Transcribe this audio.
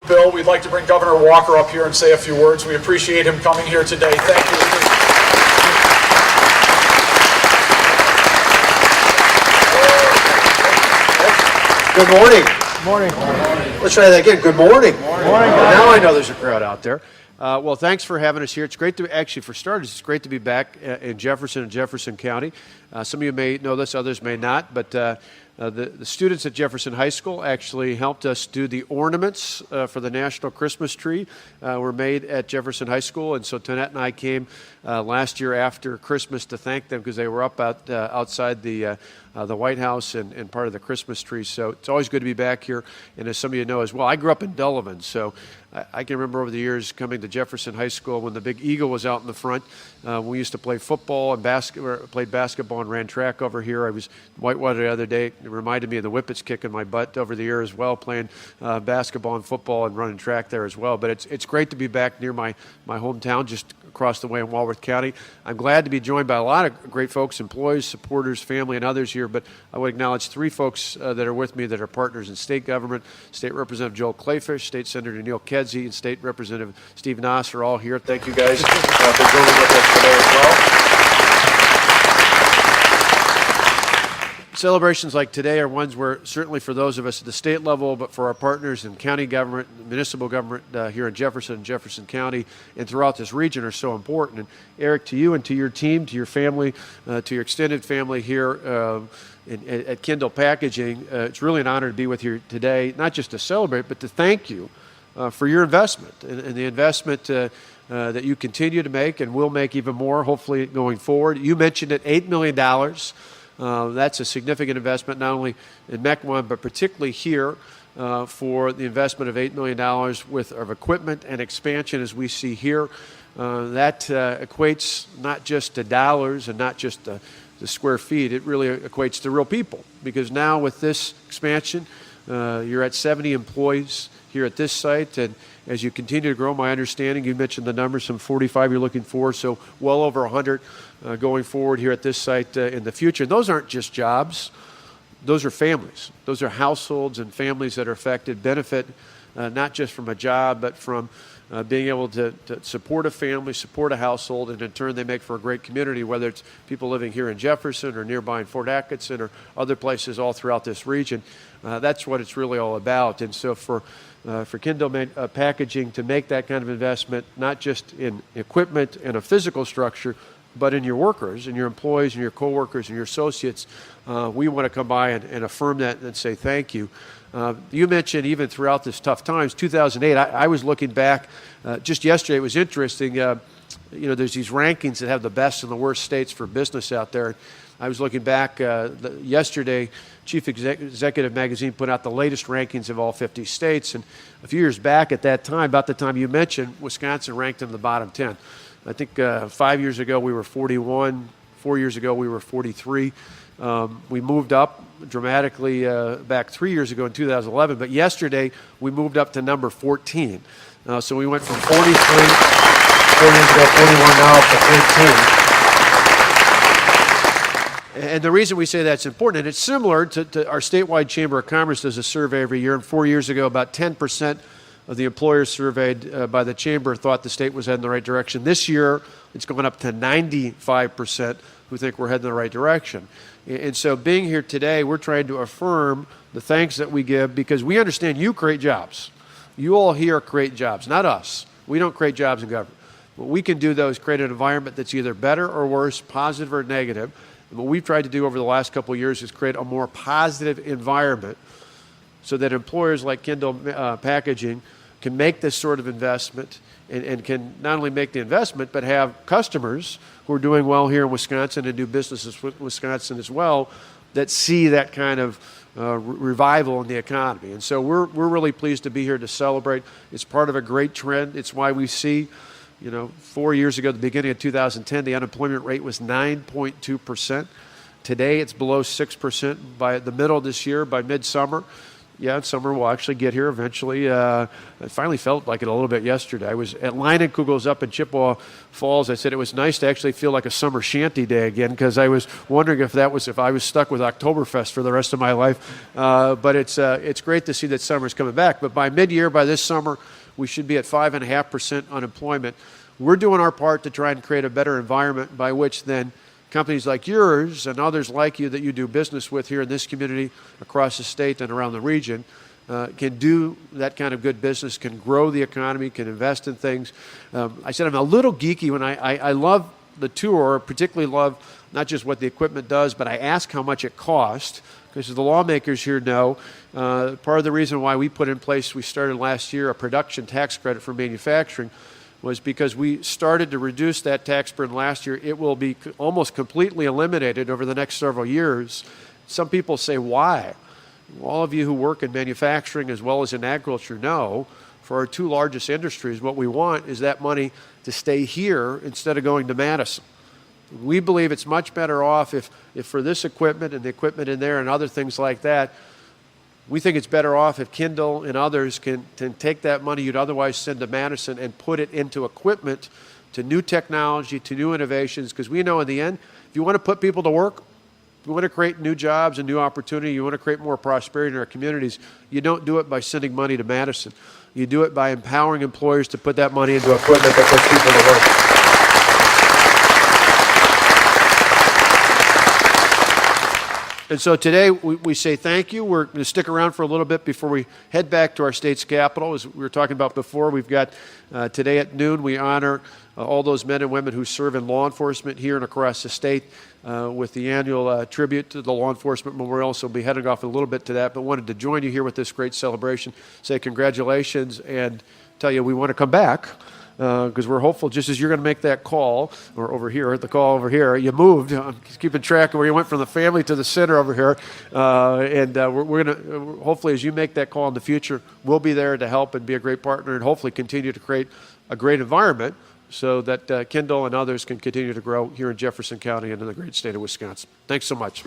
Bill, we'd like to bring Governor Walker up here and say a few words. We appreciate him coming here today. Thank you. Good morning. Morning. Let's try that again. Good morning. Morning. Now I know there's a crowd out there. Well, thanks for having us here. It's great to, actually, for starters, it's great to be back in Jefferson and Jefferson County. Some of you may know this, others may not, but the students at Jefferson High School actually helped us do the ornaments for the National Christmas Tree. Were made at Jefferson High School, and so Tonette and I came last year after Christmas to thank them because they were up outside the White House and part of the Christmas tree. So it's always good to be back here. And as some of you know as well, I grew up in Delavan, so I can remember over the years coming to Jefferson High School when the big eagle was out in the front. We used to play football and played basketball and ran track over here. I was whitewater the other day. It reminded me of the Whippets kicking my butt over the year as well, playing basketball and football and running track there as well. But it's great to be back near my hometown, just across the way in Walworth County. I'm glad to be joined by a lot of great folks, employees, supporters, family, and others here. But I would acknowledge three folks that are with me that are partners in state government. State Representative Joel Clayfish, State Senator Neil Kedzie, and State Representative Steve Noss are all here. Thank you guys for joining with us today as well. Celebrations like today are ones where certainly for those of us at the state level, but for our partners in county government, municipal government here in Jefferson County, and throughout this region are so important. And Eric, to you and to your team, to your family, to your extended family here at Kendall Packaging, it's really an honor to be with you today, not just to celebrate, but to thank you for your investment and the investment that you continue to make and will make even more, hopefully, going forward. You mentioned it, $8 million. That's a significant investment, not only in Mequon, but particularly here for the investment of $8 million of equipment and expansion as we see here. That equates not just to dollars and not just the square feet. It really equates to real people, because now with this expansion, you're at 70 employees here at this site, and as you continue to grow, my understanding, you mentioned the numbers, some 45 you're looking for, so well over 100 going forward here at this site in the future. And those aren't just jobs, those are families. Those are households and families that are affected, benefit not just from a job, but from being able to support a family, support a household, and in turn they make for a great community, whether it's people living here in Jefferson or nearby in Fort Atkinson or other places all throughout this region. That's what it's really all about. And so for Kendall Packaging to make that kind of investment, not just in equipment and a physical structure, but in your workers and your employees and your coworkers and your associates, we want to come by and affirm that and say thank you. You mentioned even throughout this tough times, 2008, I was looking back just yesterday. It was interesting. There's these rankings that have the best and the worst states for business out there. I was looking back yesterday. Chief Executive Magazine put out the latest rankings of all 50 states. And a few years back at that time, about the time you mentioned, Wisconsin ranked in the bottom 10. I think 5 years ago we were 41. 4 years ago we were 43. We moved up dramatically back 3 years ago in 2011. But yesterday we moved up to number 14. So we went from 43, 4 years ago, 41 now up to 14. And the reason we say that's important, and it's similar to our statewide Chamber of Commerce does a survey every year, and 4 years ago about 10% of the employers surveyed by the Chamber thought the state was heading in the right direction. This year, it's going up to 95% who think we're heading in the right direction. And so being here today, we're trying to affirm the thanks that we give, because we understand you create jobs. You all here create jobs, not us. We don't create jobs in government. What we can do, though, is create an environment that's either better or worse, positive or negative. And what we've tried to do over the last couple of years is create a more positive environment so that employers like Kendall Packaging can make this sort of investment and can not only make the investment, but have customers who are doing well here in Wisconsin and do businesses with Wisconsin as well that see that kind of revival in the economy. And so we're really pleased to be here to celebrate. It's part of a great trend. It's why we see, 4 years ago, at the beginning of 2010, the unemployment rate was 9.2%. Today, it's below 6%. By the middle of this year, by midsummer, Yeah, and summer will actually get here eventually. It finally felt like it a little bit yesterday. I was at Leinenkugel's up in Chippewa Falls. I said it was nice to actually feel like a summer shanty day again, because I was wondering if I was stuck with Oktoberfest for the rest of my life. But it's great to see that summer's coming back. But by mid-year, by this summer, we should be at 5.5% unemployment. We're doing our part to try and create a better environment by which then companies like yours and others like you that you do business with here in this community, across the state and around the region, can do that kind of good business, can grow the economy, can invest in things. I said I'm a little geeky when I love the tour, particularly love not just what the equipment does, but I ask how much it costs, because the lawmakers here know part of the reason why we put in place, we started last year, a production tax credit for manufacturing, was because we started to reduce that tax burden last year. It will be almost completely eliminated over the next several years. Some people say, why? Well, all of you who work in manufacturing as well as in agriculture know, for our two largest industries, what we want is that money to stay here instead of going to Madison. We believe it's much better off if for this equipment and the equipment in there and other things like that, we think it's better off if Kendall and others can take that money you'd otherwise send to Madison and put it into equipment, to new technology, to new innovations, because we know in the end, if you want to put people to work, if you want to create new jobs and new opportunity, you want to create more prosperity in our communities, you don't do it by sending money to Madison. You do it by empowering employers to put that money into equipment that puts people to work. And so today we say thank you. We're going to stick around for a little bit before we head back to our state's capital. As we were talking about before, we've got today at noon, we honor all those men and women who serve in law enforcement here and across the state with the annual tribute to the Law Enforcement Memorial. So we'll be heading off a little bit to that, but wanted to join you here with this great celebration, say congratulations, and tell you we want to come back. Because we're hopeful, just as you're going to make that call, or over here, the call over here, you moved. I'm keeping track of where you went from the family to the center over here. We're going to, hopefully, as you make that call in the future, we'll be there to help and be a great partner and hopefully continue to create a great environment so that Kendall and others can continue to grow here in Jefferson County and in the great state of Wisconsin. Thanks so much.